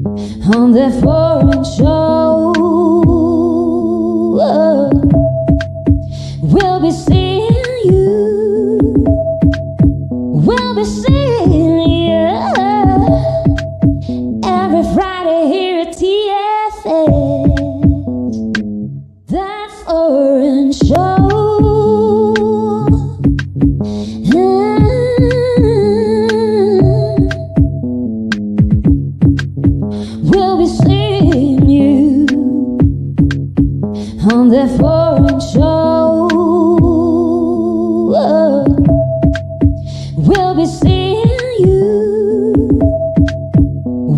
on that foreign show. We'll be seeing you, we'll be seeing you every Friday here at TFS, that foreign show. We'll be seeing you on that foreign show. We'll be seeing you,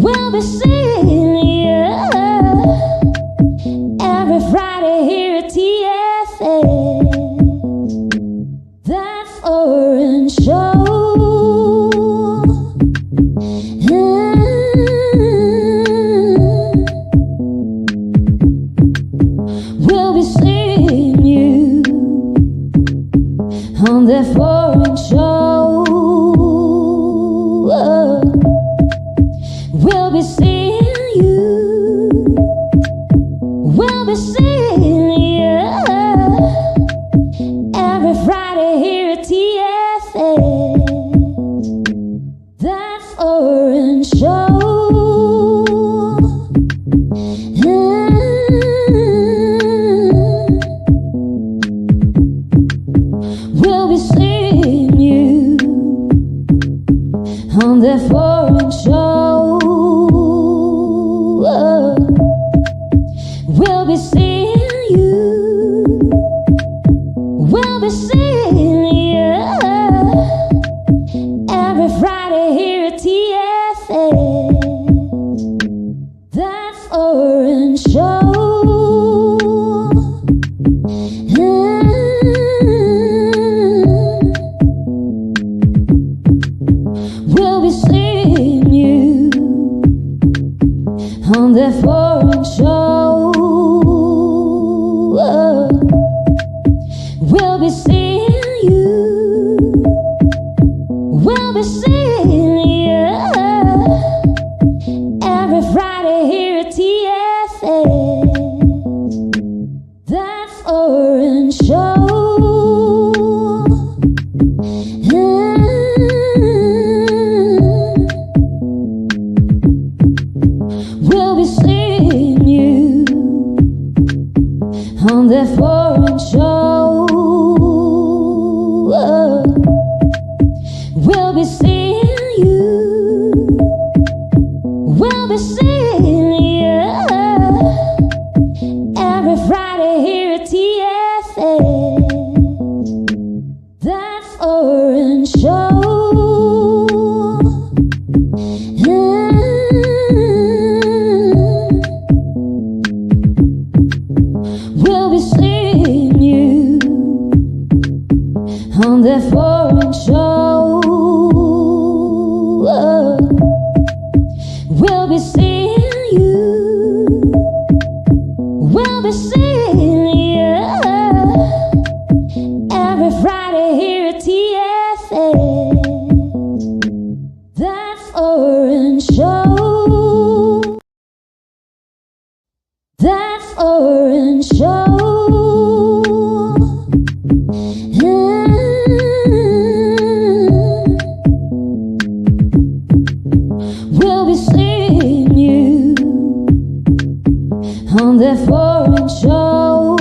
we'll be seeing you every Friday here at TFS, that foreign show. We'll be seeing you on that foreign show. We'll be seeing you, we'll be seeing you every Friday here at TFS, that foreign show. We'll be seeing you on that foreign show. We'll be seeing you, we'll be seeing you every Friday here at TFS, that foreign show. We'll be seeing you on that foreign show. We'll be seeing you, we'll be seeing you every Friday here at TFS, that foreign show. We'll be seeing you on that foreign show. We'll be seeing you, we'll be seeing you every Friday here at TFS, that foreign show. We'll be seeing you on that foreign show. We'll be seeing you, we'll be seeing you every Friday here at TFS, that foreign show, that foreign show. We'll be seeing you on that foreign show.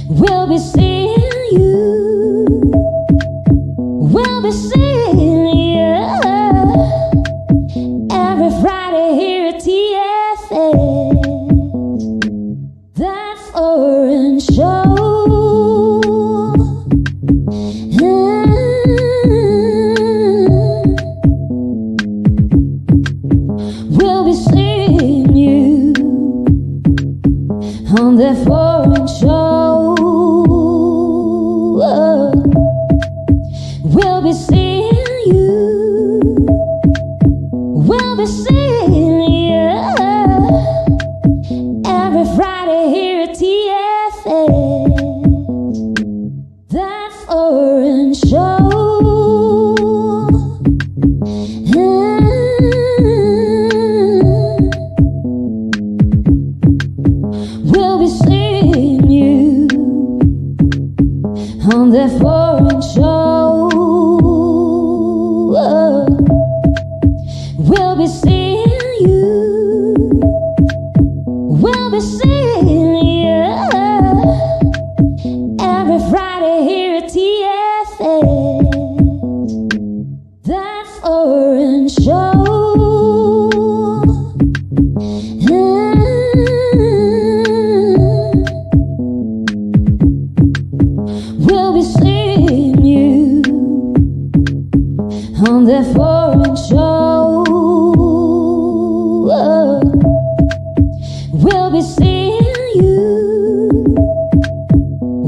We'll be seeing you, we'll be seeing you every Friday here at TFS, that foreign show. We'll be seeing you on that foreign show. We'll be seeing you, we'll be seeing you every Friday here at TFS, that foreign show. be seeing you. We'll be seeing you every Friday here at TFS. That foreign show. We'll be seeing you on that foreign show. We'll be seeing you.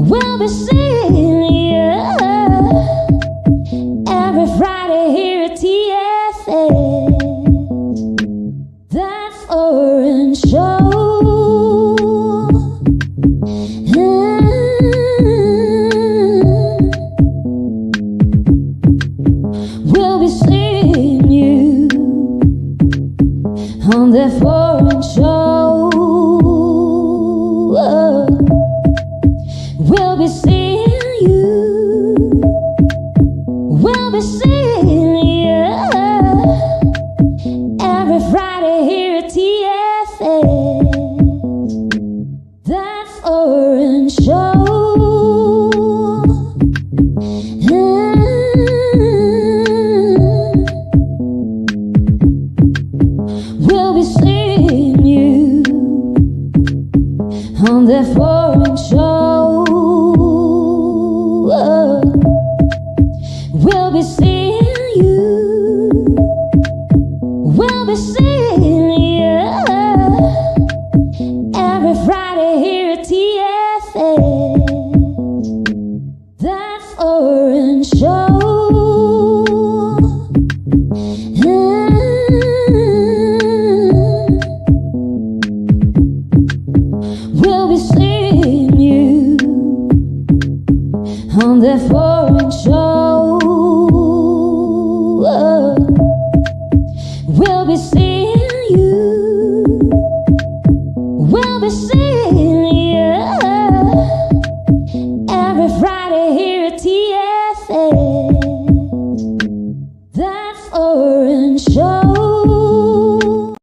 We'll be seeing you every Friday here at TFS. That foreign show. We'll be seeing you on that foreign show. We'll be seeing you. We'll be seeing you every Friday here at TFS. That foreign show. We'll be seeing you on that foreign show. We'll be seeing you. We'll be seeing you every Friday here at TFS. That foreign show. We'll be seeing you on that foreign show. We'll be seeing you. We'll be seeing you every Friday here at TFS. That foreign show.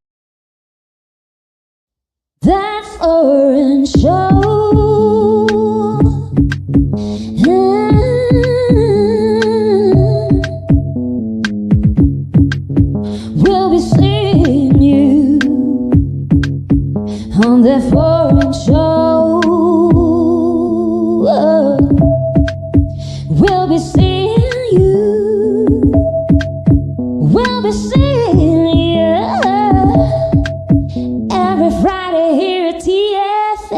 That foreign show. We'll be seeing you on that foreign show. We'll be seeing you. We'll be seeing you every Friday here at TFS.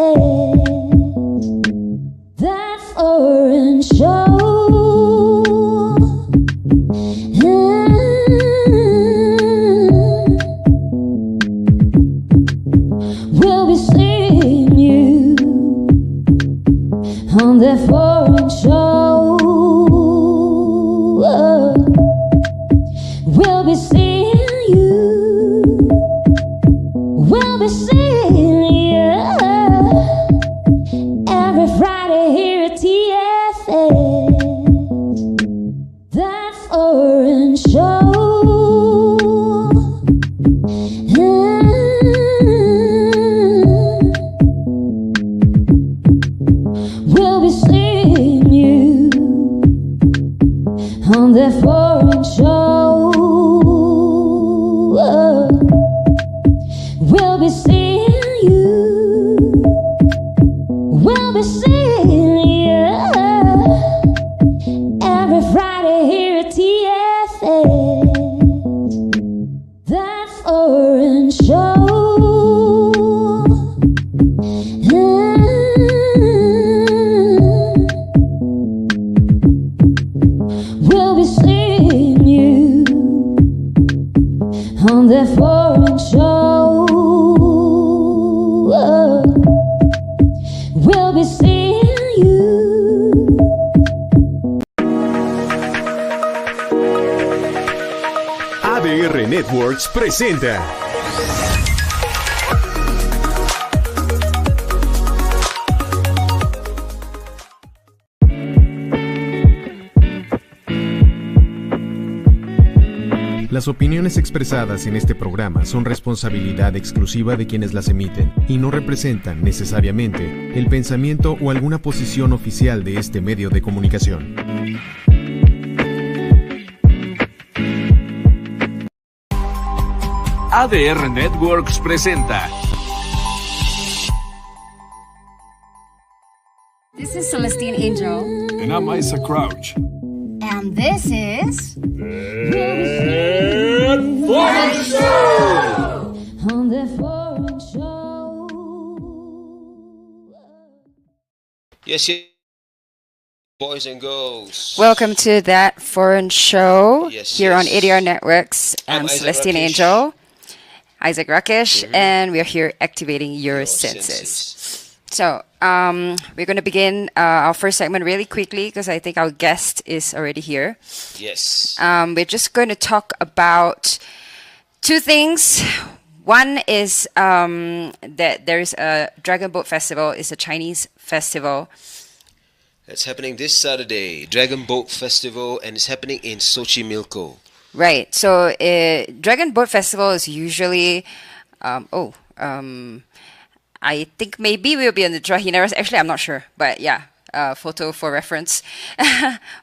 That foreign show. We'll be seeing you on that foreign show. We'll be seeing you. We'll be seeing you every Friday here at TFS. That foreign show. We'll be seeing you on that foreign show. We'll be seeing you. We'll be seeing you every Friday here at TFS. That foreign show. We'll be seeing you on that foreign show. We'll be seeing you. ADR Networks presenta Las opiniones expresadas en este programa son responsabilidad exclusiva de quienes las emiten y no representan necesariamente el pensamiento o alguna posición oficial de este medio de comunicación. ADR Networks presenta. This is Celestine Angel. And I'm Isaac Crouch. And this is... Foreign Show! On the Foreign Show. Yes, boys and girls. Welcome to That Foreign Show here on Yes. ADR Networks. I'm I'm Isaac Celestine Rakesh. Angel, Isaac Rakesh, and we are here activating your senses. Senses. So, we're going to begin our first segment really quickly because I think our guest is already here. Yes. We're just going to talk about two things. One is that there is a Dragon Boat Festival. It's a Chinese festival. It's happening this Saturday, Dragon Boat Festival, and it's happening in Xochimilco. Right. So, Dragon Boat Festival is usually, I think maybe we'll be on the Trajineras. Actually, I'm not sure, but yeah, photo for reference.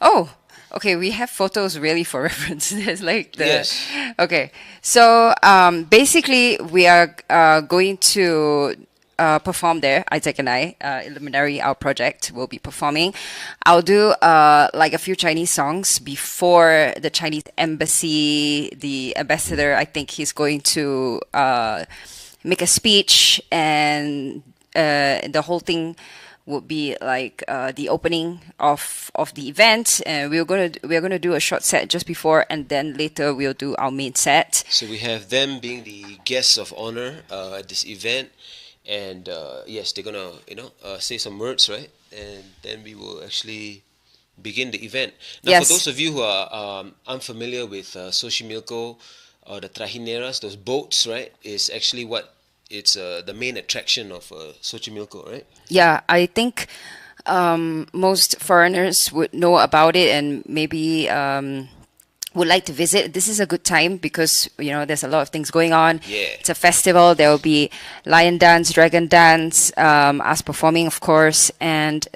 Oh, okay. We have photos really for reference. There's like the. Yes. Okay. So, basically, we are going to perform there. Isaac and I, Illuminary, our project, will be performing. I'll do like a few Chinese songs before the Chinese embassy. The ambassador, I think he's going to make a speech, and the whole thing would be like the opening of the event. And we're gonna do a short set just before, and then later we'll do our main set. So we have them being the guests of honor at this event, and yes, they're gonna say some words, right? And then we will actually begin the event. Now, Yes. for those of you who are unfamiliar with Xochimilco or the Trajineras, those boats, right, is actually what it's the main attraction of Xochimilco, right? Yeah, I think most foreigners would know about it and maybe would like to visit. This is a good time because, there's a lot of things going on. Yeah. It's a festival. There will be lion dance, dragon dance, us performing, of course. And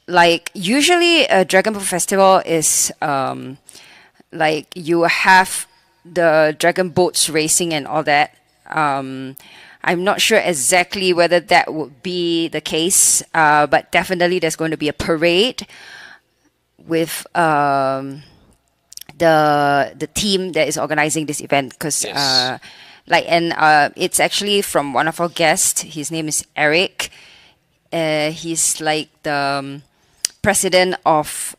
like usually a Dragon Boat Festival is like you have the dragon boats racing and all that. I'm not sure exactly whether that would be the case, but definitely there's going to be a parade with the team that is organizing this event. Because Yes. it's actually from one of our guests. His name is Eric. He's like the president of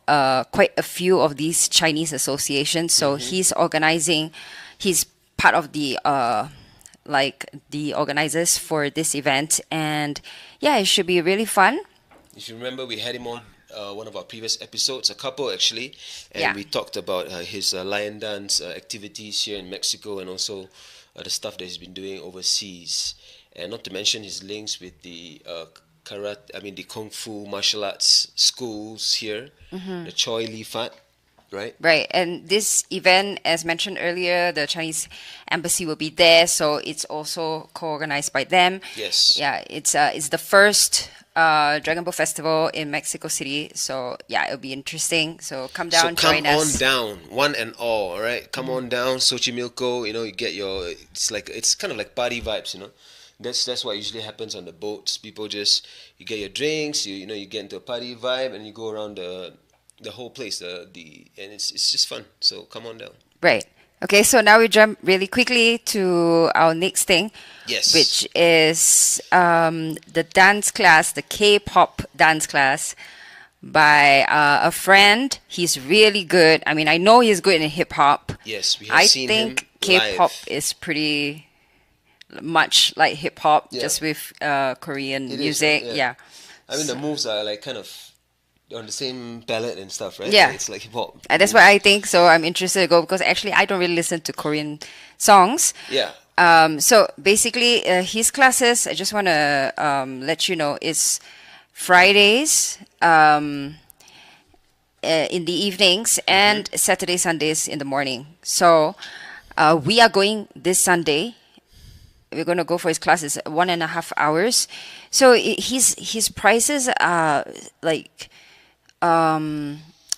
quite a few of these Chinese associations. So he's organizing. He's part of the the organizers for this event, and yeah, it should be really fun. If you remember, we had him on one of our previous episodes, a couple actually, and Yeah. we talked about his lion dance activities here in Mexico, and also the stuff that he's been doing overseas, and not to mention his links with the the Kung Fu martial arts schools here, the Choi Li Fat, right? Right, and this event, as mentioned earlier, the Chinese embassy will be there, so it's also co-organized by them. Yes. Yeah, it's the first Dragon Boat Festival in Mexico City, so yeah, it'll be interesting. So come down, So come join on us. down, one and all right? Come on down, Xochimilco. You get your. It's kind of like party vibes. That's what usually happens on the boats. People you get your drinks. You get into a party vibe, and you go around the whole place. And it's just fun. So come on down. Right. Okay, so now we jump really quickly to our next thing. Yes. Which is the dance class, the K-pop dance class by a friend. He's really good. I mean, I know he's good in hip-hop. Yes, we have I seen him think K-pop live. is pretty much like hip-hop, Yeah. just with Korean It is, music. yeah. Yeah. I mean, the moves are like kind of on the same palette and stuff, right? Yeah. It's like hip hop. That's what I think. So I'm interested to go because actually I don't really listen to Korean songs. Yeah. So basically, his classes, I just want to let you know, is Fridays. in the evenings and Saturday, Sundays in the morning. So we are going this Sunday. We're going to go for his classes 1.5 hours. So his prices are like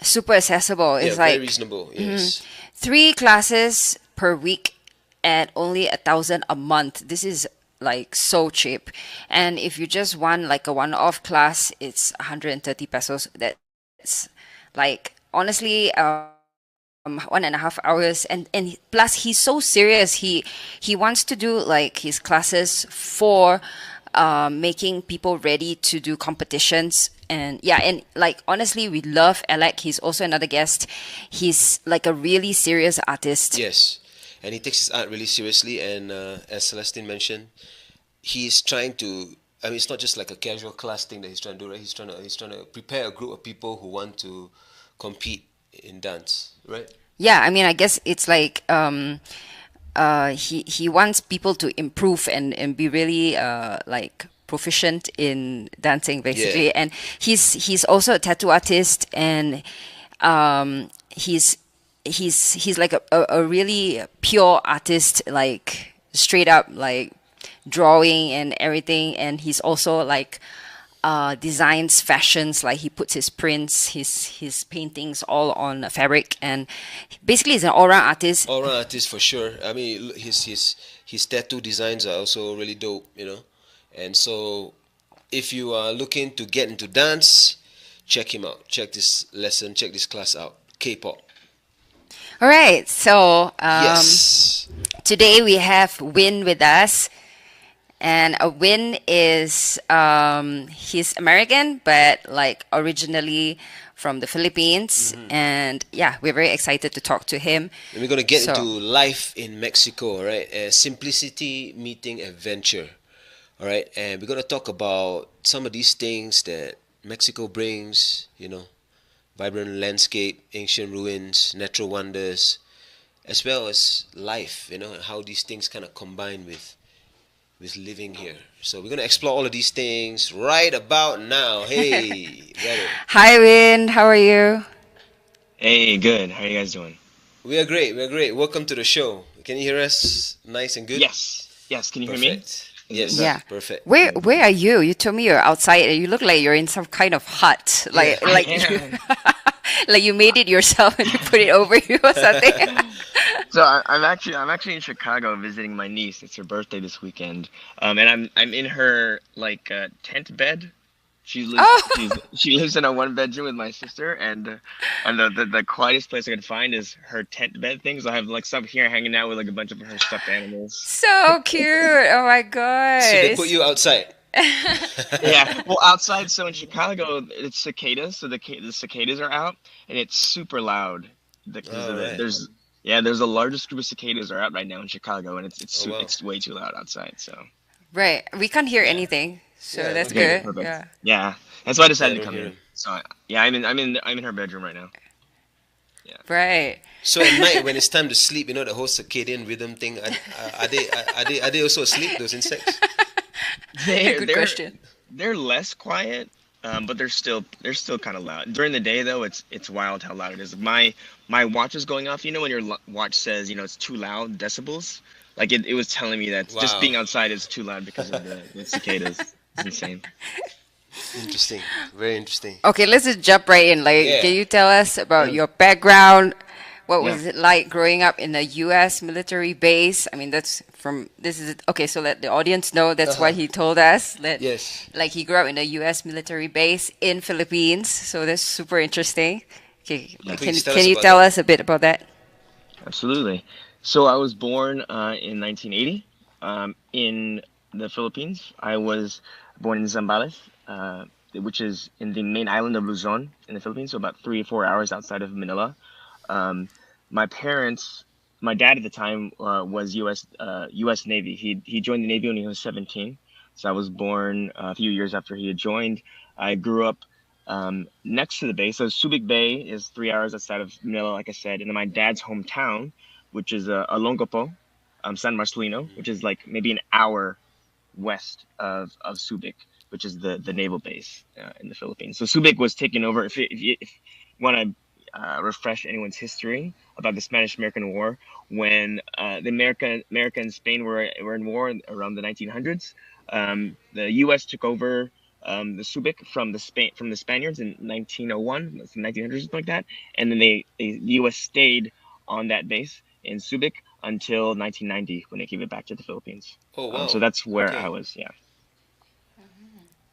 super accessible. Yeah, It's very like reasonable. Yes. 3 classes per week at only 1,000 a month. This is like so cheap. And if you just want like a one-off class, it's 130 pesos. That's like honestly 1.5 hours, and plus he's so serious. He wants to do like his classes for making people ready to do competitions. And yeah, and like honestly, we love Alec. He's also another guest. He's like a really serious artist. Yes, and he takes his art really seriously. And as Celestine mentioned, he's trying to. I mean, it's not just like a casual class thing that he's trying to do, right? He's trying to prepare a group of people who want to compete in dance, right? Yeah, I mean, I guess it's like he wants people to improve and be really like proficient in dancing basically. Yeah. And he's also a tattoo artist, and he's like a really pure artist, like straight up like drawing and everything. And he's also like designs fashions, like he puts his prints, his paintings all on fabric, and basically he's an all-round artist. All-round artist for sure. I mean, his tattoo designs are also really dope, you know. And so, if you are looking to get into dance, check him out. Check this lesson. Check this class out. K-pop. All right, so Yes. today we have Win with us. And Win is he's American, but like originally from the Philippines. And yeah, we're very excited to talk to him. And we're gonna get So- into life in Mexico, all right? Simplicity meeting adventure, all right? And we're gonna talk about some of these things that Mexico brings, you know, vibrant landscape, ancient ruins, natural wonders, as well as life, you know, and how these things kind of combine with living here. So we're gonna explore all of these things right about now. Hey, brother. Hi, Win. How are you? Hey, good. How are you guys doing? We are great. We are great. Welcome to the show. Can you hear us nice and good? Yes. Yes. Can you hear me? Perfect. Yes. Yeah. Perfect. Where are you? You told me you're outside. You look like you're in some kind of hut. Like Yeah. like like you made it yourself and you put it over you or something. So I'm actually in Chicago visiting my niece. It's her birthday this weekend. And I'm in her like tent bed. She lives she lives in a 1 bedroom with my sister, and the quietest place I could find is her tent bed thing. So I have like stuff here hanging out with like a bunch of her stuffed animals. So cute. Oh my god. So they put you outside. Yeah. Well, outside. So in Chicago, it's cicadas. So the cicadas are out, and it's super loud. Alright. There's the largest group of cicadas are out right now in Chicago, and Oh, wow. it's way too loud outside. So Right. We can't hear anything. So Yeah, that's okay, good. perfect. Yeah. Yeah, that's why I decided Yeah, to come we're in. here. So yeah, I'm in her bedroom right now. Right. So at night when it's time to sleep, you know the whole circadian rhythm thing. Are they also asleep? Those insects? Good question. They're less quiet, but they're still kind of loud. During the day though, it's wild how loud it is. My watch is going off. You know when your watch says it's too loud decibels. Like it was telling me that Wow. just being outside is too loud because of the cicadas. It's insane. Interesting. Very interesting. Okay, let's just jump right in. Like, Yeah. can you tell us about your background? What Yeah. was it like growing up in a U.S. military base? I mean, okay. So let the audience know that's what he told us. That Yes. like he grew up in a U.S. military base in Philippines. So that's super interesting. Okay, Please tell can us you about tell that. us a bit about that? Absolutely. So I was born in 1980 in the Philippines. I was born in Zambales, which is in the main island of Luzon in the Philippines, so about 3 or 4 hours outside of Manila. My dad at the time was U.S. Navy. He joined the Navy when he was 17. So I was born a few years after he had joined. I grew up next to the base. So Subic Bay is 3 hours outside of Manila, like I said. And then my dad's hometown, which is Olongapo, San Marcelino, which is like maybe an hour west of Subic, which is the naval base in the Philippines. So Subic was taken over. If want to refresh anyone's history about the Spanish-American War. When the America and Spain were in war around the 1900s, the U.S. took over the Subic from the Spaniards in 1901, from 1900s, something like that, and then the U.S. stayed on that base in Subic until 1990 when they gave it back to the Philippines. Oh wow. So that's where Okay. I was. Yeah.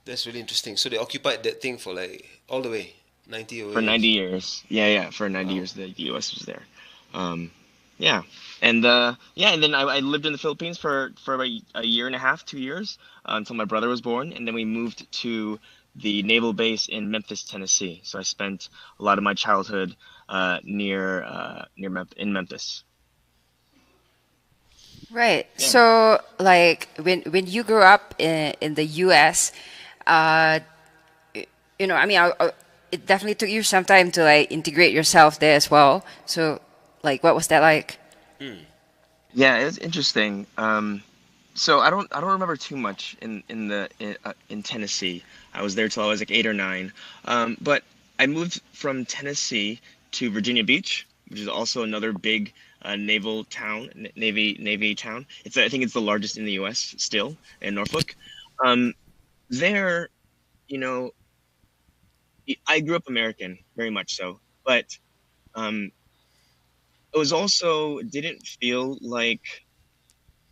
That's really interesting. So they occupied that thing for like all the way 90 over For 90 years. years. Yeah. For 90 years, the U.S. was there. Yeah. And and then I lived in the Philippines for about a year and a half, 2 years, until my brother was born, and then we moved to the naval base in Memphis, Tennessee. So I spent a lot of my childhood in Memphis. Right. Yeah. So, like, when you grew up in the U.S., uh, I mean, it definitely took you some time to like integrate yourself there as well. So, like, what was that like? Yeah, it's interesting. So I don't remember too much in Tennessee. I was there till I was like 8 or 9. But I moved from Tennessee to Virginia Beach, which is also another big naval town, Navy town. I think it's the largest in the U.S. still, in Norfolk. There, you know, I grew up American, very much so, but it was also didn't feel like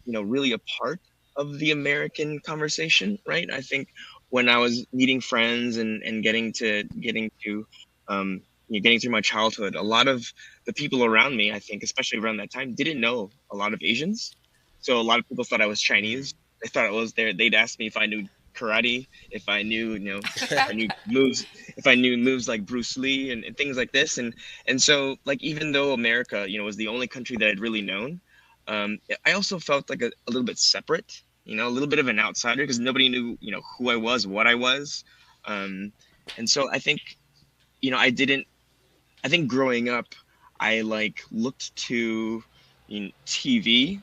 really a part of the American conversation, right? I think when I was meeting friends and getting through my childhood, a lot of the people around me, I think, especially around that time, didn't know a lot of Asians. So a lot of people thought I was Chinese. They thought it was there. They'd ask me if I knew karate, if I knew, if I knew moves like Bruce Lee and things like this. And so, like, even though America, was the only country that I'd really known, I also felt like a little bit separate, a little bit of an outsider because nobody knew, who I was, what I was. And so I think, I think growing up, I like looked to TV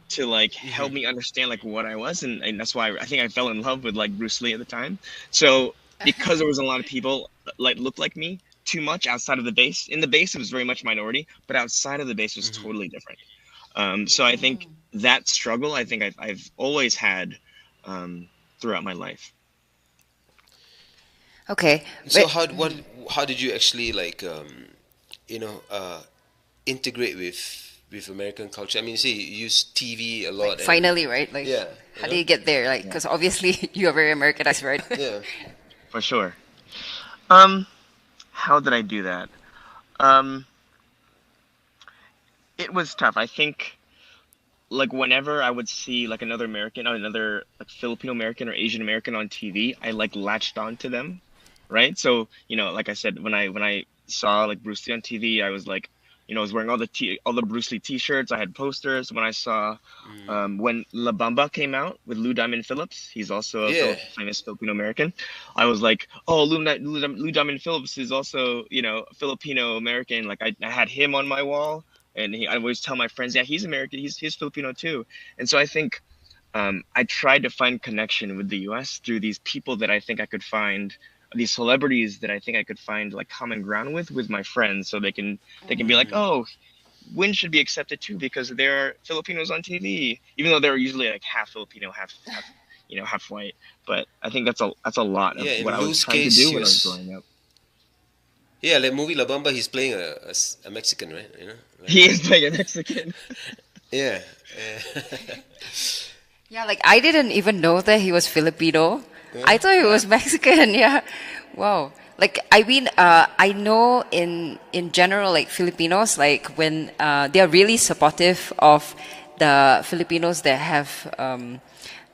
to like help me understand like what I was. And that's why I think I fell in love with like Bruce Lee at the time. So because there was a lot of people like looked like me too much outside of the base. In the base, it was very much minority, but outside of the base was totally different. So I think that struggle, I think I've always had throughout my life. Okay. So But, how did you actually like integrate with American culture? I mean, see, you use TV a lot. like, finally, right? Like, Yeah, how do you get there? Like, because obviously you are very Americanized, right? Yeah. For sure. How did I do that? It was tough. I think like whenever I would see like another American or another like Filipino American or Asian American on TV, I like latched on to them, right? So, like I said, when I saw like Bruce Lee on TV, I was like, I was wearing all the Bruce Lee t-shirts. I had posters. When I saw when La Bamba came out with Lou Diamond Phillips, he's also a Yeah. famous Filipino American. I was like, oh, Lou Diamond Phillips is also, Filipino American. Like I had him on my wall, and I always tell my friends, yeah, he's American. He's Filipino too. And so I think I tried to find connection with the U.S. through these people that I think I could find, these celebrities that I think I could find like common ground with my friends, so they can be like, oh, Win should be accepted too because they're Filipinos on TV, even though they're usually like half Filipino, half white. But I think that's a lot of Yeah, in what I was Lou's trying to case, do he when I was was- growing up. Yeah, like movie La Bamba, he's playing a Mexican, right? Like, He is like a Mexican. yeah. Yeah, like I didn't even know that he was Filipino. I thought he was Mexican. Yeah, wow. Like I mean, I know in general, like Filipinos, like when they are really supportive of the Filipinos that have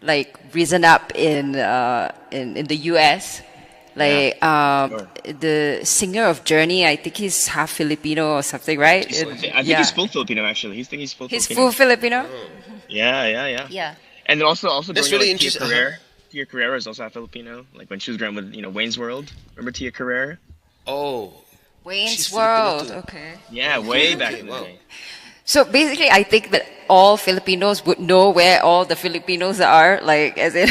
like risen up in the U.S. Like Sure. the singer of Journey, I think he's half Filipino or something, right? I think he's full Filipino actually. He's full He's Filipino. full Filipino. Yeah. Yeah. And then also That's growing really up, Tia interesting. Carrera. Tia Carrera is also a Filipino. Like when she was growing with Wayne's World. Remember Tia Carrera? Oh, Wayne's She's Filipino World. too. Okay. Yeah, way back in the wow. day. So basically, I think that all Filipinos would know where all the Filipinos are, like as in,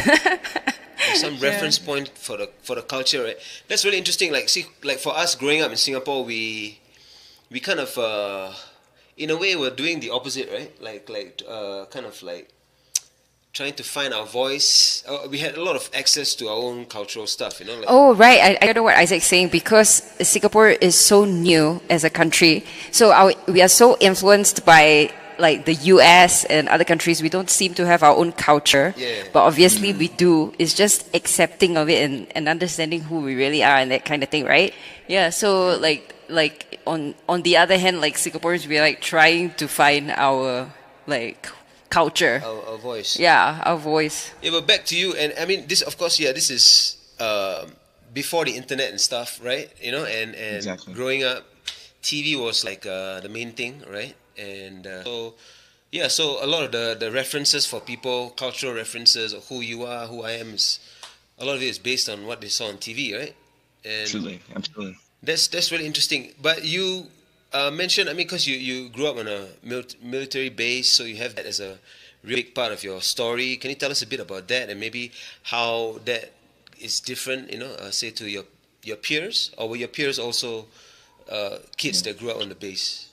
some reference point for the culture, right? That's really interesting. Like, see, like for us growing up in Singapore, we kind of in a way we're doing the opposite, right? Kind of like trying to find our voice. We had a lot of access to our own cultural stuff, you know. Like, Oh, right. I know what Isaac's saying because Singapore is so new as a country. So we are so influenced by like the US and other countries. We don't seem to have our own culture. Yeah. But obviously we do. It's just accepting of it and understanding who we really are and that kind of thing, right? Yeah. So like on the other hand, like Singaporeans, we're like trying to find our like culture. our voice. Yeah, our voice. Yeah, but back to you, and I mean, this, of course, yeah, this is before the internet and stuff, right? You know, and Exactly. growing up, TV was like the main thing, right? And so a lot of the references for people, cultural references of who you are, who I am, is a lot of it is based on what they saw on TV, right? And Absolutely. that's really interesting. But you mentioned, I mean, because you grew up on a military base, so you have that as a really big part of your story. Can you tell us a bit about that and maybe how that is different, you know, say to your peers, or were your peers also kids that grew up on the base?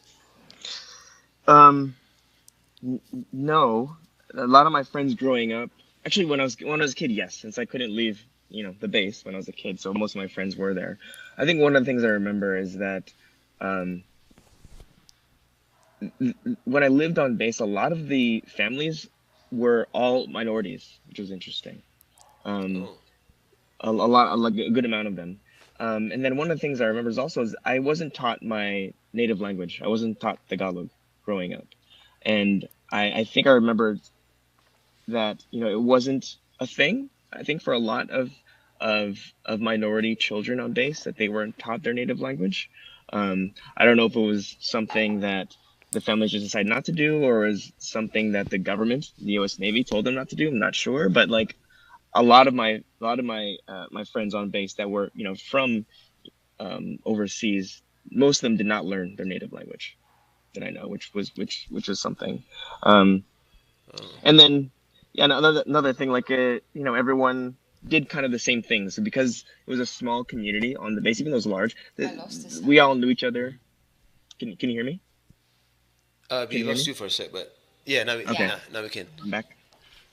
No, a lot of my friends growing up, actually, when I was a kid, yes, since I couldn't leave, the base when I was a kid, so most of my friends were there. I think one of the things I remember is that when I lived on base, a lot of the families were all minorities, which was interesting. Um, like a good amount of them. And then one of the things I remember is also is I wasn't taught my native language. I wasn't taught Tagalog growing up, and I think I remember that it wasn't a thing. I think for a lot of minority children on base that they weren't taught their native language. I don't know if it was something that the families just decided not to do, or is something that the government, the U.S. Navy, told them not to do. I'm not sure, but like a lot of my my friends on base that were from overseas, most of them did not learn their native language that I know, which was something. And then yeah, another thing, like everyone did kind of the same things. So because it was a small community on the base, even though it was large, we all knew each other. Can you hear me? We lost you for a sec, but yeah, now we can. I'm back.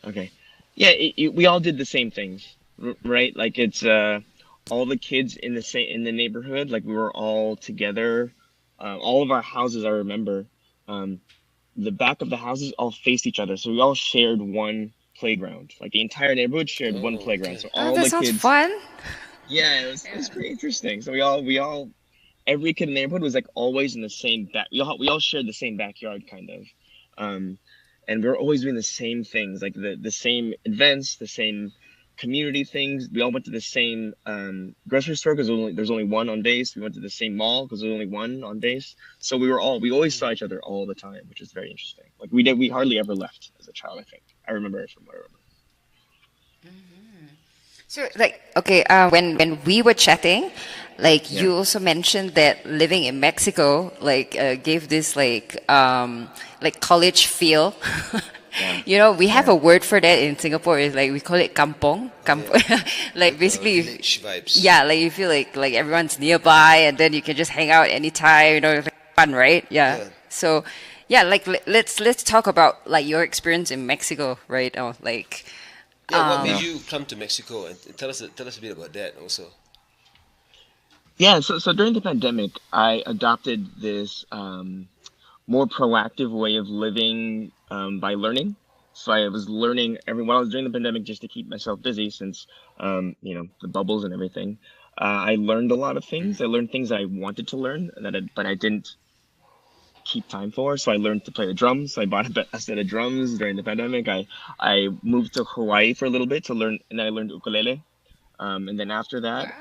Okay. Yeah, we all did the same things, right? Like it's all the kids in the neighborhood. Like we were all together. All of our houses, I remember, the back of the houses all faced each other, so we all shared one playground. Like the entire neighborhood shared one playground. Okay. So all that the sounds kids. fun. Yeah, it was pretty interesting. So we all every kid in the neighborhood was like always in the same back. We all shared the same backyard, kind of, and we were always doing the same things, like the same events, the same community things. We all went to the same grocery store because there's only one on base. We went to the same mall because there's only one on base. So we always saw each other all the time, which is very interesting. Like we hardly ever left as a child. I think I remember it from what I remember. So, like, okay, when we were chatting, like you also mentioned that living in Mexico, like, gave this like college feel. We have a word for that in Singapore. Is like we call it kampong. Like basically, Village vibes. yeah, like you feel like everyone's nearby, and then you can just hang out anytime. It's like fun, right? Yeah. So, yeah, like let's talk about like your experience in Mexico, right? Or like. What made you come to Mexico? And tell us a bit about that also. Yeah, so during the pandemic, I adopted this more proactive way of living by learning. So I was learning while I was during the pandemic just to keep myself busy since the bubbles and everything. I learned a lot of things. I learned things I wanted to learn but I didn't keep time for. So I learned to play the drums. So I bought a set of drums during the pandemic. I moved to Hawaii for a little bit to learn, and I learned ukulele. And then after that,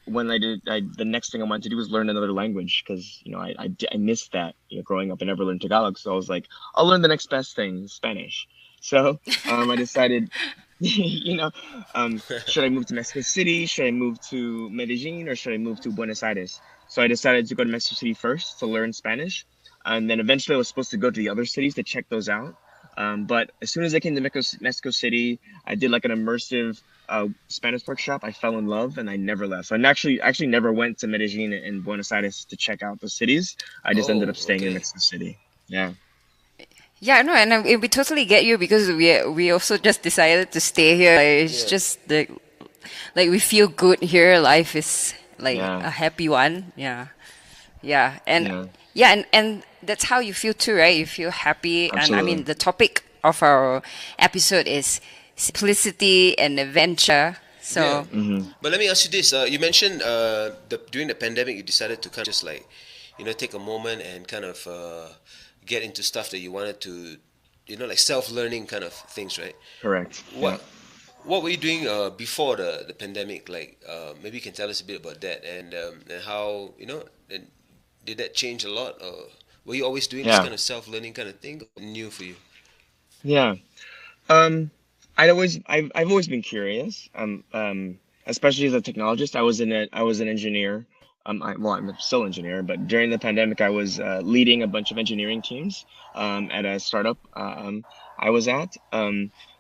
when the next thing I wanted to do was learn another language because I missed that growing up. I never learned Tagalog, so I was like, I'll learn the next best thing, Spanish. So I decided, should I move to Mexico City? Should I move to Medellin, or should I move to Buenos Aires? So I decided to go to Mexico City first to learn Spanish, and then eventually I was supposed to go to the other cities to check those out. But as soon as I came to Mexico City, I did like an immersive Spanish workshop. I fell in love and I never left. So I actually never went to Medellin and Buenos Aires to check out the cities. I just ended Oh, up staying in okay. Mexico City. Yeah. Yeah, no, and we totally get you because we also just decided to stay here. Like, it's Yeah. just like we feel good here. Life is like Yeah. a happy one. Yeah, yeah, and Yeah. yeah, and that's how you feel too, right? You feel happy, and I mean Absolutely. the topic of our episode is simplicity and adventure. Yeah. So But let me ask you this. You mentioned during the pandemic, you decided to kind of just like, take a moment and kind of get into stuff that you wanted to, like self-learning kind of things, right? Correct. Yeah. What were you doing before the pandemic? Like, maybe you can tell us a bit about that and how, and did that change a lot? Or were you always doing this Yeah. kind of self-learning kind of thing? New for you? Yeah. Um, I've always been curious. Especially as a technologist, I was an engineer. I'm still an engineer, but during the pandemic, I was leading a bunch of engineering teams at a startup I was at.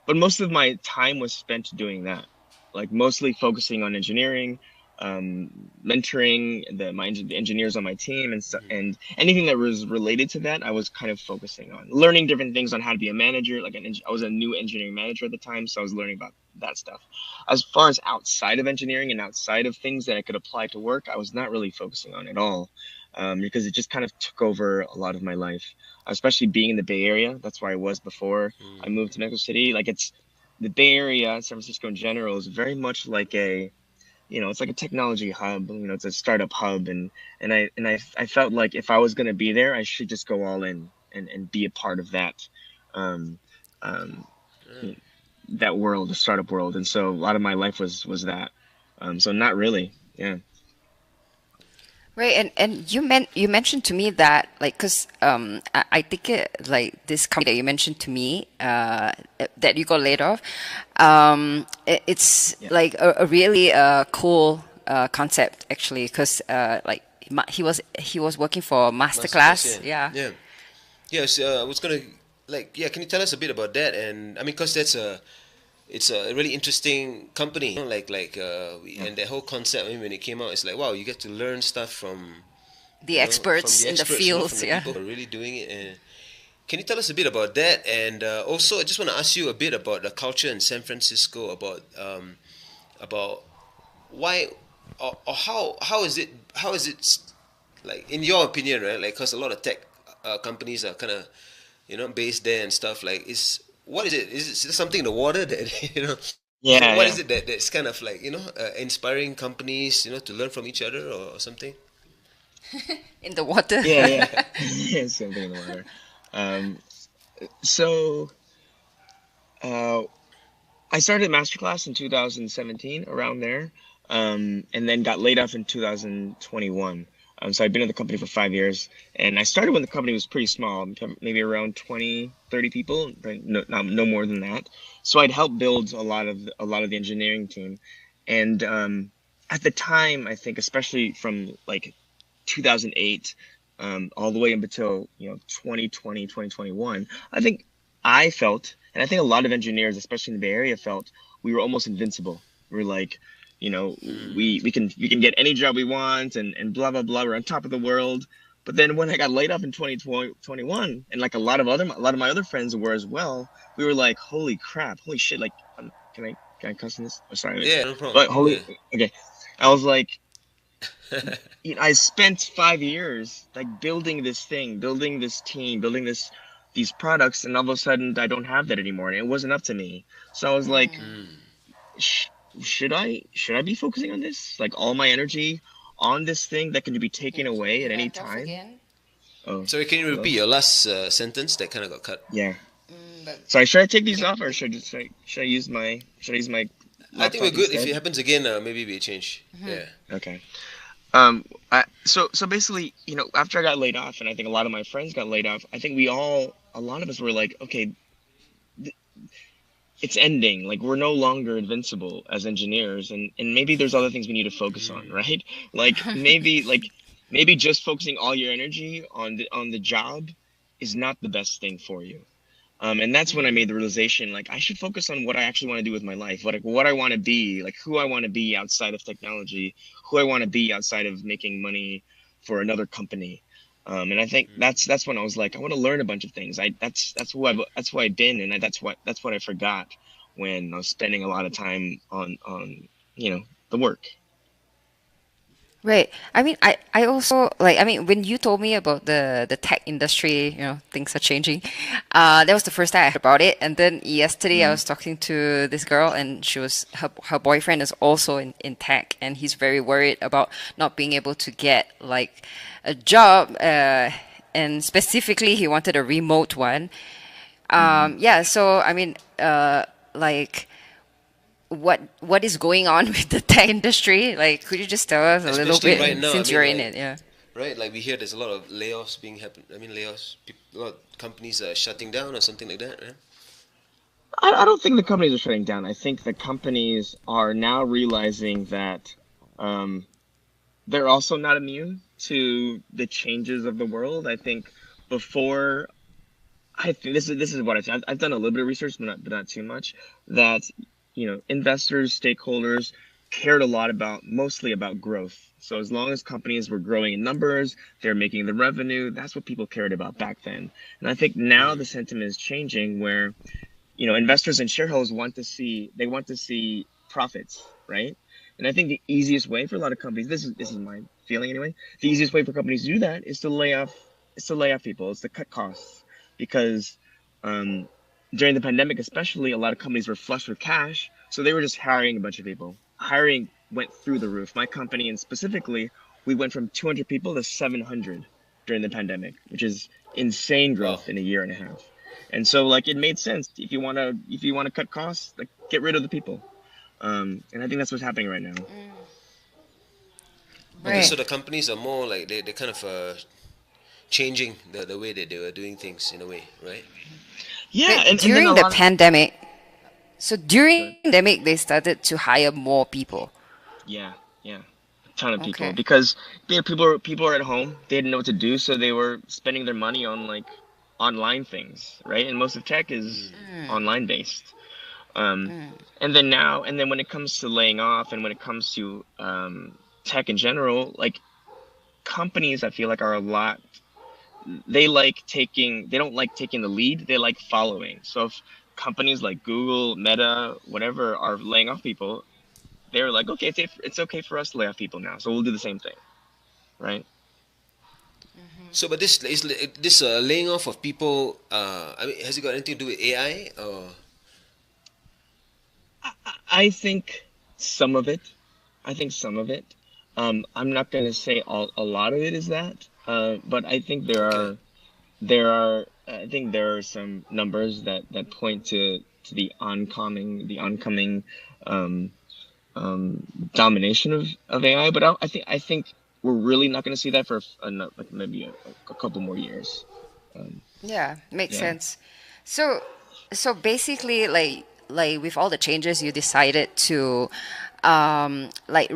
But most of my time was spent doing that, like mostly focusing on engineering, mentoring the engineers on my team, and anything that was related to that. I was kind of focusing on learning different things on how to be a manager. I was a new engineering manager at the time, so I was learning about that stuff. As far as outside of engineering and outside of things that I could apply to work, I was not really focusing on at all, because it just kind of took over a lot of my life, especially being in the Bay Area. That's where I was before I moved to Mexico City. Like it's the Bay Area, San Francisco in general, is very much like it's like a technology hub. It's a startup hub, and I felt like if I was going to be there, I should just go all in and be a part of um, um, that world, the startup world. And so a lot of my life was that. So not really. Yeah. right, and you mentioned to me that like because I think it like this company that you mentioned to me that you got laid off, it's Yeah. like a really cool concept actually because like he was working for Masterclass, Masterclass, yeah. yeah. Yes, I was gonna yeah. Can you tell us a bit about that? And I mean, cause it's a really interesting company. Yeah. And the whole concept. I mean, when it came out, it's like wow, you get to learn stuff from The from experts the in the experts, from fields, the yeah. people who are really doing it. And can you tell us a bit about that? And also, I just want to ask you a bit about the culture in San Francisco. About why or how is it like in your opinion, right? Like, cause a lot of tech companies are kind of based there and stuff. Like, what is it? Is it something in the water that Yeah. what is Yeah. it that's kind of like inspiring companies to learn from each other or something? In the water. Yeah. Yeah. Yeah. Something in the water. Um, so uh, I started Masterclass in 2017, around there, and then got laid off in 2021. So I've been in the company for 5 years, and I started when the company was pretty small, maybe around 20, 30 people, but no more than that. So I'd helped build a lot of the engineering team, and at the time, I think, especially from like 2008 all the way up until 2020, 2021, I think I felt, and I think a lot of engineers, especially in the Bay Area, felt we were almost invincible. We were like, we can get any job we want, and blah blah blah. We're on top of the world. But then when I got laid off in 2021, and like a lot of my other friends were as well, we were like, holy crap, holy shit! Like, can I cuss in this? Oh, sorry, Yeah, no problem. but holy, Yeah. okay. I was like, I spent 5 years like building this thing, building this team, building these products, and all of a sudden I don't have that anymore, and it wasn't up to me. So I was like, sh- should I be focusing on this? Like all my energy on this thing that can be taken away at any Went off time? again. Oh, Sorry, can you hello. repeat your last sentence that kind of got cut? Yeah. But Sorry, should I take these off, or should I use my I think we're laptop good. If it instead? happens again, maybe we change. Yeah. Okay. So basically, after I got laid off, and I think a lot of my friends got laid off, I think a lot of us were like, okay, it's ending. Like we're no longer invincible as engineers, and maybe there's other things we need to focus on, right? Maybe just focusing all your energy on the job is not the best thing for you. And that's when I made the realization, like, I should focus on what I actually want to do with my life, what I want to be, like who I want to be outside of technology, who I want to be outside of making money for another company. And I think that's when I was like, I want to learn a bunch of things. That's who I've been, and that's what I forgot when I was spending a lot of time on the work. Right. I mean, I also like, I mean, when you told me about the tech industry, things are changing. That was the first time I heard about it. And then yesterday I was talking to this girl, and her boyfriend is also in tech, and he's very worried about not being able to get like a job. And specifically, he wanted a remote one. Yeah. So I mean, like, what is going on with the tech industry? Like, could you just tell us a little Especially bit right now. I since mean, you're in like, it? Yeah. right, like we hear there's a lot of layoffs being happen. I mean, layoffs. A lot of companies are shutting down or something like that. Right? I don't think the companies are shutting down. I think the companies are now realizing that um, they're also not immune to the changes of the world. I think before, I think this is what I've done a little bit of research, but not too much. That investors, stakeholders cared a lot about mostly about growth. So as long as companies were growing in numbers, they're making the revenue. That's what people cared about back then. And I think now the sentiment is changing, where investors and shareholders want to see profits, right? And I think the easiest way for a lot of companies, this is my feeling anyway, the easiest way for companies to do that is to lay off people, is to cut costs, because um, during the pandemic, especially, a lot of companies were flush with cash, so they were just hiring a bunch of people. Hiring went through the roof. My company, and specifically, we went from 200 people to 700 during the pandemic, which is insane Wow. growth in a year and a half. And so, like, it made sense. If you want to cut costs, like, get rid of the people. And I think that's what's happening right now. Okay, so Right. the companies are more like they kind of changing the way that they were doing things in a way, right? Yeah, But and then a during the lot of pandemic, so during good. the pandemic, they started to hire more people. Yeah, yeah, a ton of people, Okay. because people are at home. They didn't know what to do, so they were spending their money on, like, online things, right? And most of tech is online based. Um, and then when it comes to laying off, and when it comes to tech in general, like, companies, I feel like, are a lot. They don't like taking the lead. They like following. So if companies like Google, Meta, whatever, are laying off people, they're like, okay, it's okay for us to lay off people now, so we'll do the same thing, right? So, but this laying off of people. I mean, has it got anything to do with AI or? I think some of it. I think some of it. I'm not going to say a lot of it is that, but I think Okay. I think there are some numbers that point to the oncoming um, domination of AI. But I think we're really not going to see that for like maybe a couple more years. Um, Yeah, makes yeah. sense. So, so basically, like with all the changes, you decided to, like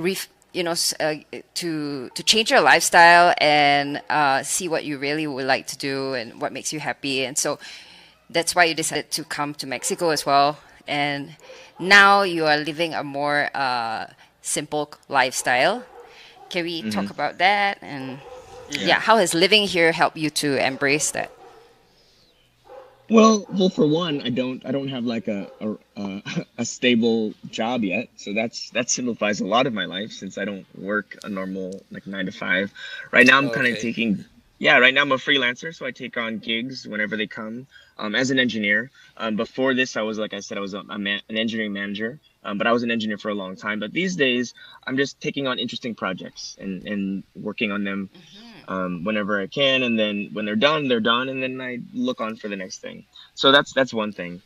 to change your lifestyle and see what you really would like to do and what makes you happy. And so that's why you decided to come to Mexico as well. And now you are living a more simple lifestyle. Can we hmm talk about that? And Yeah. yeah, how has living here helped you to embrace that? Well, for one, I don't have like a stable job yet, so that simplifies a lot of my life, since I don't work a normal, like, 9 to 5. Right now, I'm kind of Okay. taking yeah. Right now, I'm a freelancer, so I take on gigs whenever they come. As an engineer. Before this, like I said, I was an engineering manager. But I was an engineer for a long time. But these days, I'm just taking on interesting projects and working on them whenever I can, and then when they're done, and then I look on for the next thing. So that's one thing.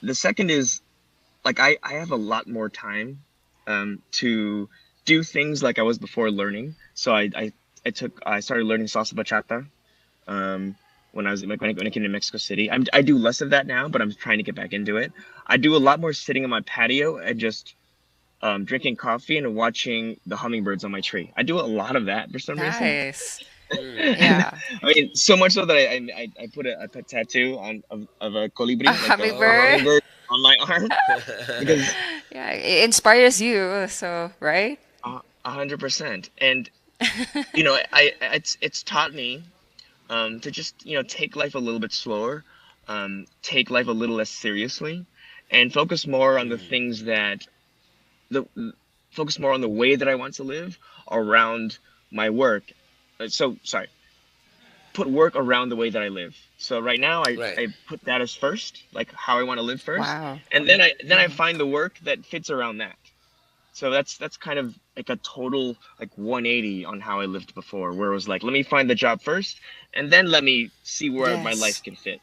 The second is, like, I have a lot more time to do things like I was before learning. So I started learning salsa bachata um, when I was like when I came to Mexico City. I do less of that now, but I'm trying to get back into it. I do a lot more sitting on my patio and just drinking coffee and watching the hummingbirds on my tree. I do a lot of that for some reason. Nice. Yeah. I mean, so much so that I put a tattoo of a A colibri, like a Oh. hummingbird. hummingbird, on my arm because Yeah, it inspires you. So, right? 100%. And it's taught me to just take life a little bit slower, take life a little less seriously, and focus more on the things that the focus more on the way that I want to live around my work. So sorry, put work around the way that I live. So right now Right. I put that as first, like how I want to live first, Wow. and then I find the work that fits around that. So that's kind of like a total like 180 on how I lived before, where it was like, let me find the job first, and then let me see where my life Yes. can fit,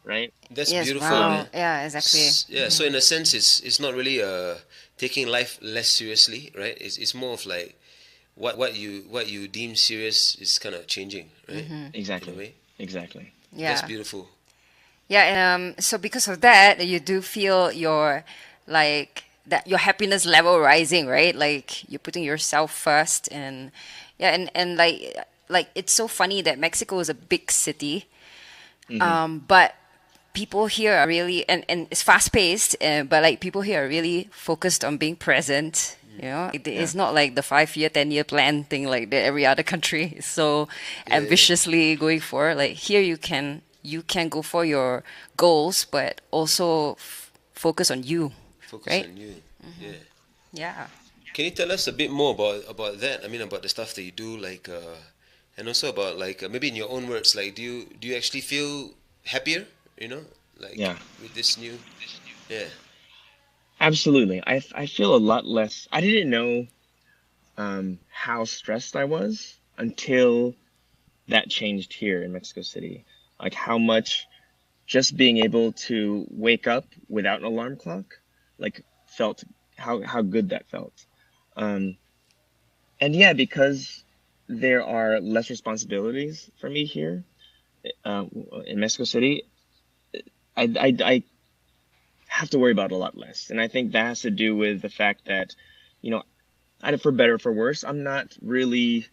right? That's Yes. beautiful, Wow. man. Yeah. Exactly. Yeah. So in a sense, it's not really taking life less seriously, right? It's more of like what you deem serious is kind of changing, right? In a Exactly, way. exactly. That's Yeah. beautiful. Yeah. And so because of that, you do feel your like that your happiness level rising, right? Like you're putting yourself first, and yeah, and like it's so funny that Mexico is a big city, Hmm. but people here are really and it's fast paced, but like people here are really focused on being present. Yeah. It's not like the 5 year, 10 year plan thing like that every other country is so Yeah. Yeah. ambitiously going for. Like here, you can go for your goals, but also focus on you, Focus right? on you. Yeah. Yeah. Can you tell us a bit more about that? I mean, about the stuff that you do, like, and also about like maybe in your own words, like, do you actually feel happier? You know, like Yeah, with this new, yeah. absolutely. I feel a lot less. I didn't know how stressed I was until that changed here in Mexico City. Like how much just being able to wake up without an alarm clock, like felt how good that felt. Um, and yeah, because there are less responsibilities for me here uh, in Mexico City, I have to worry about a lot less. And I think that has to do with the fact that, you know, either for better or for worse, I'm not really,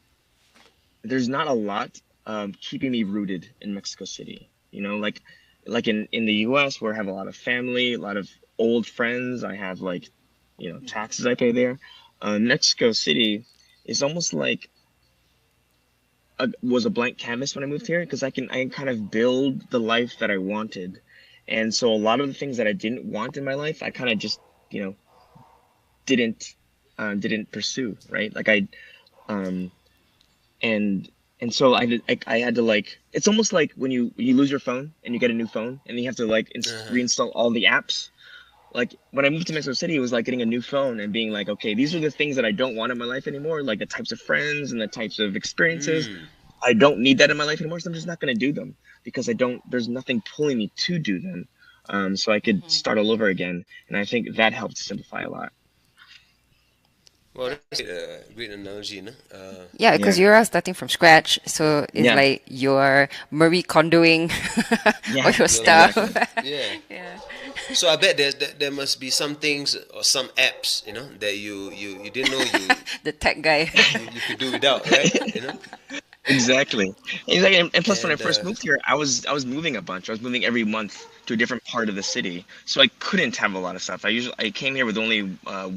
there's not a lot keeping me rooted in Mexico City. Like in the US where I have a lot of family, a lot of old friends, I have like, taxes I pay there. Mexico City is almost like was a blank canvas when I moved here because I can kind of build the life that I wanted. And so a lot of the things that I didn't want in my life, I kind of just, you know, didn't didn't pursue, right? Like um and so I had to like it's almost like when you lose your phone and you get a new phone and you have to like Uh-huh. reinstall all the apps. Like when I moved to Mexico City, it was like getting a new phone and being like, okay, these are the things that I don't want in my life anymore, like the types of friends and the types of experiences. Mm. I don't need that in my life anymore, so I'm just not going to do them because I don't. There's nothing pulling me to do them. So I could start all over again, and I think that helped simplify a lot. Well, that's a great analogy, no? Yeah, because Yeah, you're starting from scratch, so it's yeah, like you're Marie Kondoing all yeah, your Your stuff. exactly. life, yeah. Yeah. So I bet there must be some things or some apps, that you didn't know The tech guy. you could do without, right? Exactly. And plus, when I And first moved here, I was moving a bunch. I was moving every month to a different part of the city, so I couldn't have a lot of stuff. I came here with only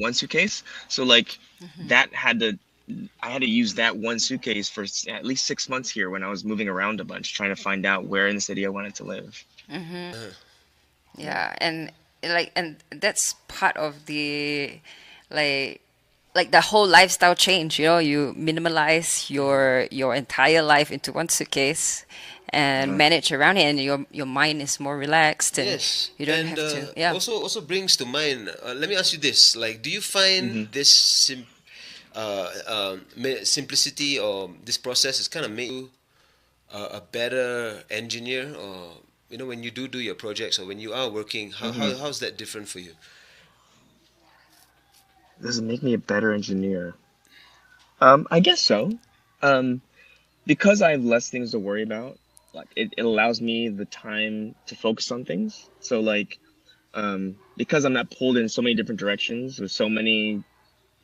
one suitcase, so like that had to I had to use that one suitcase for at least 6 months here when I was moving around a bunch, trying to find out where in the city I wanted to live. Yeah, and that's part of the like the whole lifestyle change. You minimalize your entire life into one suitcase and Uh, manage around it, and your mind is more relaxed, and yes, you don't and have to. Yeah. also brings to mind. Let me ask you this: like, do you find mhm. this simplicity or this process is kind of make you a better engineer, or when you do your projects or when you are working, how's that different for you? Does it make me a better engineer? I guess so. Um, because I have less things to worry about, like it allows me the time to focus on things. So like, because I'm not pulled in so many different directions with so many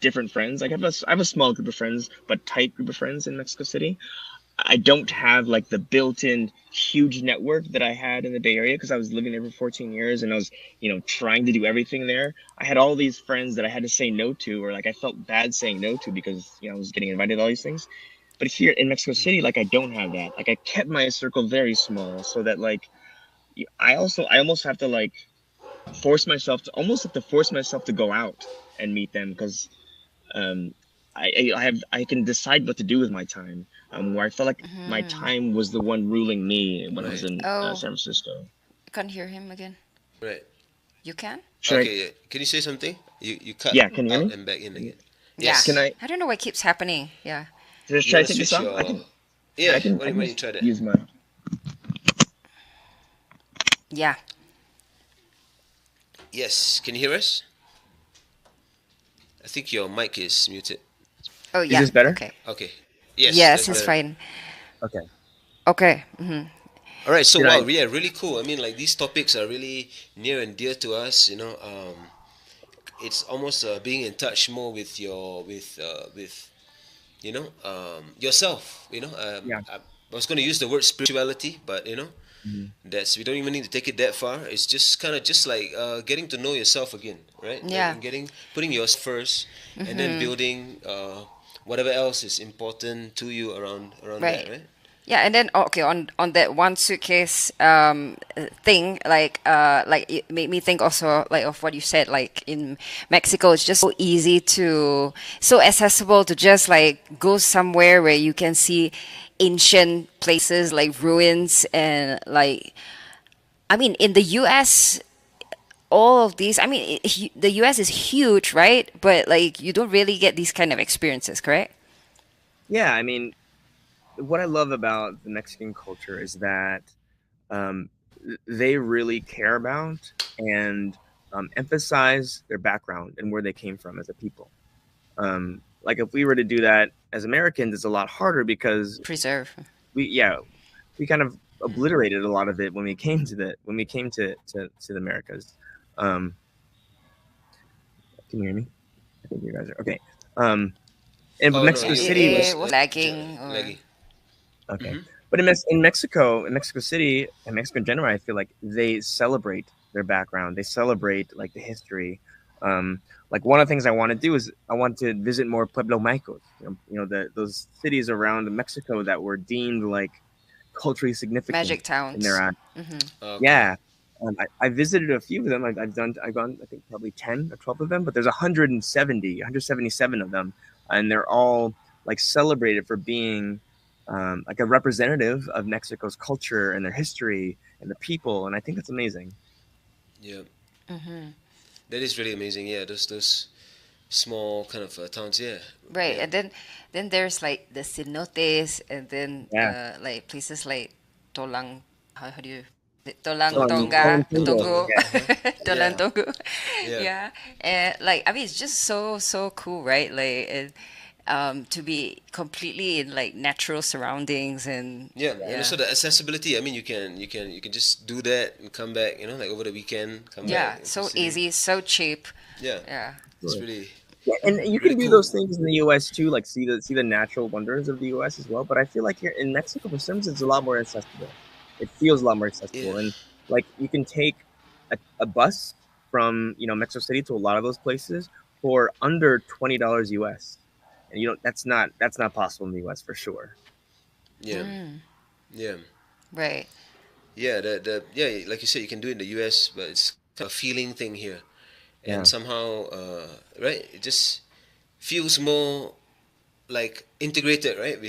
different friends. Like I have a small group of friends, but tight group of friends in Mexico City. I don't have like the built-in huge network that I had in the Bay Area because I was living there for 14 years and I was, trying to do everything there. I had all these friends that I had to say no to, or like I felt bad saying no to because, I was getting invited to all these things. But here in Mexico City, like I don't have that. Like I kept my circle very small so that like I almost have to like force myself to go out and meet them because um, I can decide what to do with my time. Where I felt like my time was the one ruling me when I was in Oh, San Francisco. can't hear him again. Right. You can? Should I? Okay. Yeah. Can you say something? You cut Yeah, can you hear out me? and back in again. Yeah. Yes. Can I? I don't know what keeps happening. Yeah. You Should I want to take this switch off? your? I can. Yeah. I can. Why I don't can you just try that? use my. Yeah. Yes. Can you hear us? I think your mic is muted. Oh, Is yeah. this better? Okay. Okay. Yes. Yes, That's it's better. fine. Okay. Okay. All right. So Did wow, I? yeah, really cool. I mean, like these topics are really near and dear to us. It's almost being in touch more with yourself. Yeah. I was going to use the word spirituality, but Mhm. that's we don't even need to take it that far. It's just kind of just like getting to know yourself again, right? Like Yeah. and putting yours first, and then building whatever else is important to you around that, Right. right? Yeah, and then okay, on that one suitcase thing, like it made me think also like of what you said. Like in Mexico, it's just so easy so accessible to just like go somewhere where you can see ancient places like ruins and like I mean in the U.S. all of these. I mean the U.S. is huge, right? But like you don't really get these kind of experiences, correct? Yeah. I mean, what I love about the Mexican culture is that um, they really care about and emphasize their background and where they came from as a people. Like if we were to do that as Americans, it's a lot harder because Preserve. we kind of obliterated a lot of it when we came to the Americas. Um, can you hear me? I think you guys are okay. And but Oh no, Mexico City It was was lagging or laggy. okay. Mhm. But in Mexico City, and Mexico in general, I feel like they celebrate their background. They celebrate like the history. Um, like one of the things I want to do is I want to visit more Pueblo Maicos. Those cities around Mexico that were deemed like culturally significant magic in their towns. eyes. Okay. Yeah. I visited a few of them. I've gone, I think probably 10 or 12 of them, but there's 177 of them. And they're all like celebrated for being like a representative of Mexico's culture and their history and the people. And I think that's amazing. Yeah, that is really amazing. Yeah, those small kind of towns. Yeah, Right, yeah, and then there's like the cenotes, and then Yeah. like places like Tolang. How do you Tolang Tolong Tonga Tolong Tongo. Tongo Yeah. Tolang yeah, Tongo. yeah, Yeah, and like I mean it's just so cool, right? Like to be completely in like natural surroundings and yeah. And yeah, also the accessibility. I mean, you can just do that and come back. Like over the weekend, come yeah, back into the so city. easy, so cheap. Yeah, Yeah, it's really Yeah, and you really can do cool. those things in the U.S. too, like see the natural wonders of the U.S. as well. But I feel like here in Mexico, for some reason, it's a lot more accessible. It feels a lot more Yeah, accessible, and like you can take a bus from Mexico City to a lot of those places for under $20 US, and that's not possible in the U.S. for sure. yeah, yeah, right. yeah. Yeah, like you said, you can do it in the U.S., but it's kind of a feeling thing here, and Yeah, somehow, right, it just feels more like integrated, right,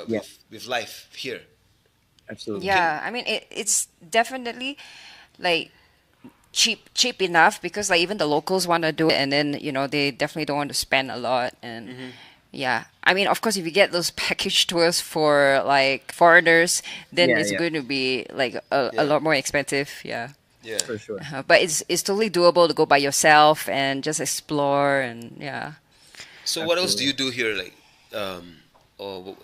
yeah, with life here. absolutely. Can Yeah, I mean it's definitely like cheap enough because like even the locals want to do it and then they definitely don't want to spend a lot and yeah, I mean of course if you get those package tours for like foreigners then Yeah, it's yeah, going to be like a Yeah, lot more expensive, yeah. yeah. for sure. But it's totally doable to go by yourself and just explore and yeah. So what else do Absolutely. you do here, like, or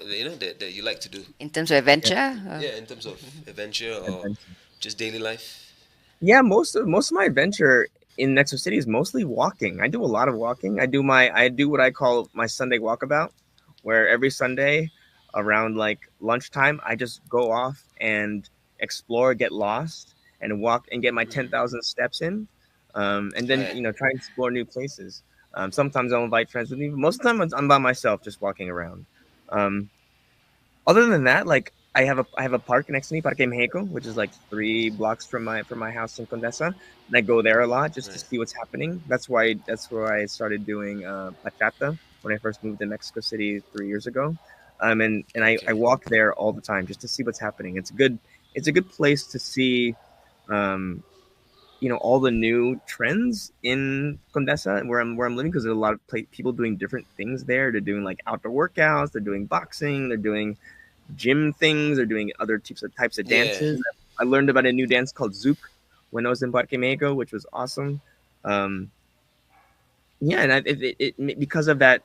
that you like to do? In terms of Yeah. adventure, Yeah, in terms of adventure or Adventure. just daily life. Yeah, most of my adventure in Mexico City is mostly walking. I do a lot of walking. I do what I call my Sunday walkabout, where every Sunday around like lunchtime, I just go off and explore, get lost, and walk and get my 10,000 steps in, and then Right. try and explore new places. Sometimes I'll invite friends with me, but most of the time I'm by myself, just walking around. Um, Other than that, like I have a park next to me, Parque Mexico, which is like 3 blocks from my house in Condesa, and I go there a lot just to Right. see what's happening. That's where I started doing bachata when I first moved to Mexico City 3 years ago, and I Okay. walk there all the time just to see what's happening. It's a good place to see, um, all the new trends in Condesa where I'm living, because there's a lot of people doing different things there. They're doing like outdoor workouts, they're doing boxing, they're doing gym things, they're doing other types of Yeah. dances. I learned about a new dance called Zouk when I was in Parque Mexico, which was awesome. Um, yeah, and because of that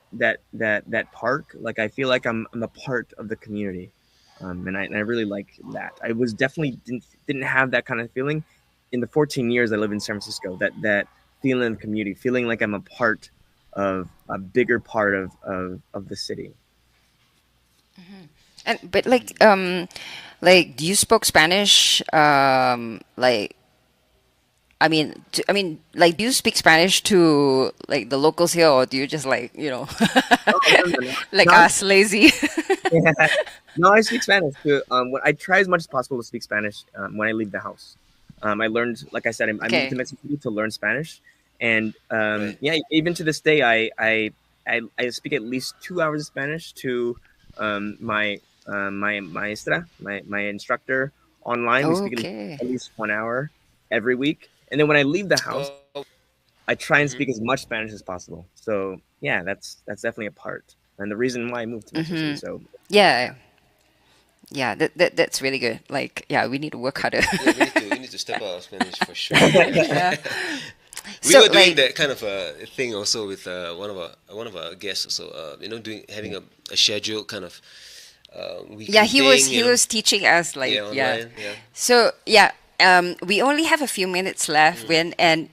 park, like I feel like I'm a part of the community, and I really like that. I was definitely didn't have that kind of feeling in the 14 years I lived in San Francisco. That feeling of community, feeling like I'm a part of a bigger part of the city. And but like do you spoke Spanish? Like do you speak Spanish to like the locals here, or do you just Oh, no, no, no. like No, us lazy? yeah. No, I speak Spanish too. I try as much as possible to speak Spanish when I leave the house. I learned, like I said, I moved to Okay. Mexico City to learn Spanish, and Right. yeah, even to this day, I speak at least 2 hours of Spanish to my maestra, my instructor online. We speak Okay. at least 1 hour every week, and then when I leave the house, Oh. I try and Mm-hmm. speak as much Spanish as possible. So yeah, that's definitely a part, and the reason why I moved to Mexico City. So Yeah. Yeah, that's really good. Like, yeah, we need to work harder. Yeah, we need to step out of Spanish for sure. Yeah. We So were doing like, that kind of a thing also with one of our guests also. Doing having a scheduled kind of yeah, weekly he thing. was teaching us Yeah, like, yeah. online. Yeah. So yeah, we only have a few minutes left, Mm. Win, and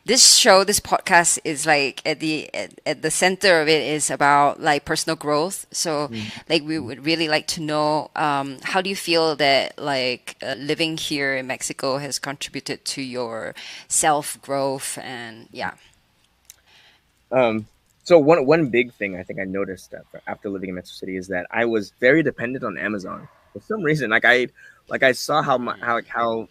this show, this podcast is like at the center of it is about like personal growth. So like we would really like to know, how do you feel that like living here in Mexico has contributed to your self growth, and yeah. Um, so one big thing I think I noticed after living in Metro City is that I was very dependent on Amazon for some reason. Like I saw how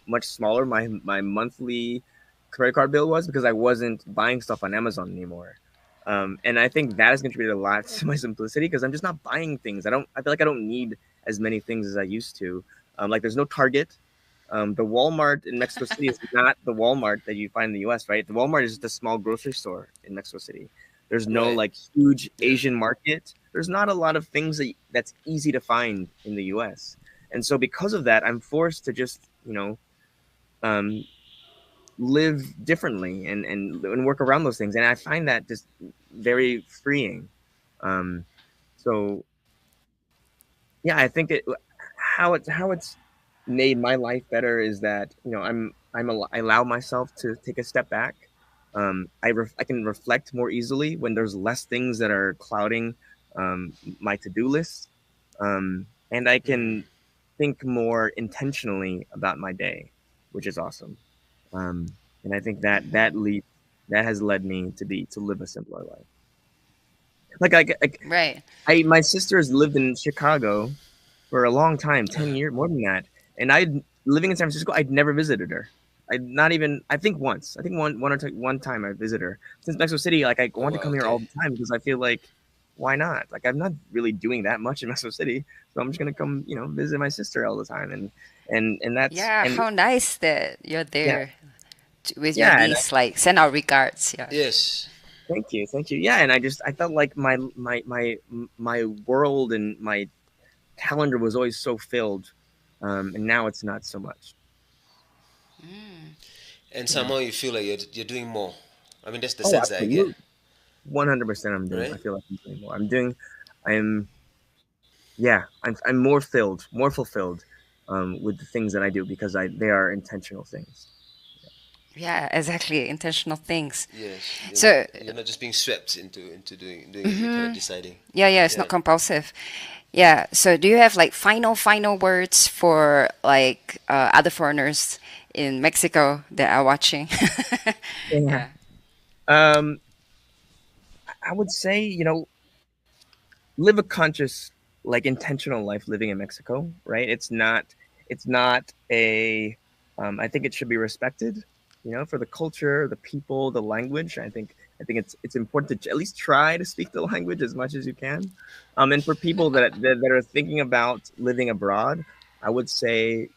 much smaller my monthly credit card bill was because I wasn't buying stuff on Amazon anymore. And I think that has contributed a lot to my simplicity because I'm just not buying things. I feel like I don't need as many things as I used to. Like there's no Target. The Walmart in Mexico City is not the Walmart that you find in the U.S., right? The Walmart is just a small grocery store in Mexico City. There's no Right. like huge Yeah. Asian market. There's not a lot of things that's easy to find in the U.S. And so because of that, I'm forced to just um, live differently and work around those things. And I find that just very freeing. Um, so yeah, I think how it's made my life better is that I allow myself to take a step back. I can reflect more easily when there's less things that are clouding my to-do list, and I Mm. can think more intentionally about my day, which is awesome. And I think that has led me to live a simpler life. Like Right. my sister has lived in Chicago for a long time, 10 years, more than that. And I living in San Francisco, I'd never visited her. I'd not even. I think once. I think one time I visited her. Since Mexico City, like I Oh want to wow. come here all Okay. the time because I feel like why not? Like I'm not really doing that much in Mexico City, so I'm just gonna come, visit my sister all the time, and that's Yeah, and how nice that you're yeah, there with your yeah, niece. Like, send our regards. Yeah. Yes. thank you. Yeah, and I felt like my world and my calendar was always so filled, and now it's not so much. And Yeah. somehow you feel like you're doing more. I mean, that's the Oh, sense that I get. absolutely. 100% I'm doing. I Right. feel like I'm doing more. I'm yeah, I'm more filled, more fulfilled with the things that I do because they are intentional things. Yeah, exactly. Intentional things. Yes. So you're not just being swept into doing it, you're kind of deciding. yeah, it's not compulsive. Yeah. So do you have like final words for like other foreigners in Mexico that are watching? Yeah. Um, I would say, live a conscious, like intentional life living in Mexico, right? It's not a, I think it should be respected, for the culture, the people, the language. I think it's important to at least try to speak the language as much as you can. And for people that are thinking about living abroad, I would say,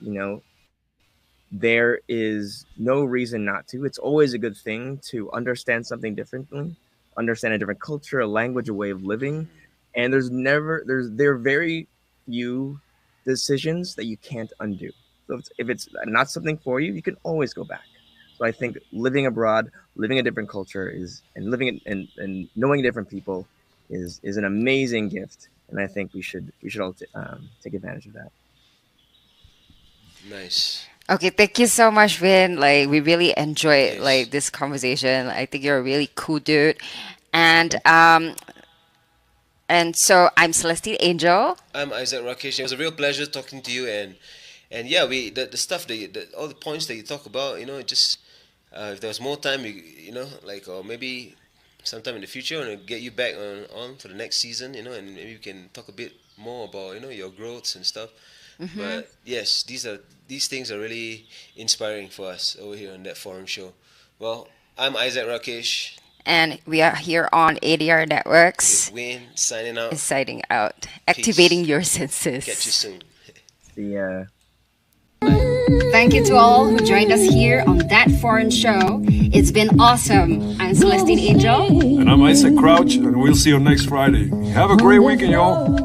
there is no reason not to. It's always a good thing to understand something differently, understand a different culture, a language, a way of living. And there are very few decisions that you can't undo. So if it's not something for you, you can always go back. So I think living abroad, living a different culture and living and knowing different people is an amazing gift. And I think we should all take advantage of that. Nice. Okay, thank you so much, Vin. Like we really enjoyed Yes. like this conversation. I think you're a really cool dude. And so I'm Celestine Angel. I'm Isaac Rakesh. It was a real pleasure talking to you, and yeah, the stuff all the points that you talk about, it just if there was more time, like, or maybe sometime in the future, and get you back on for the next season, and maybe we can talk a bit more about your growths and stuff. But yes, these things are really inspiring for us over here on that forum show. Well, I'm Isaac Rakesh And we are here on ADR Networks. with Wayne signing out. Exciting out. Activating your Catch you senses. soon. The Thank you to all who joined us here on That Foreign Show. It's been awesome. I'm Celestine Angel. And I'm Isaac Crouch, and we'll see you next Friday. Have a great weekend, y'all.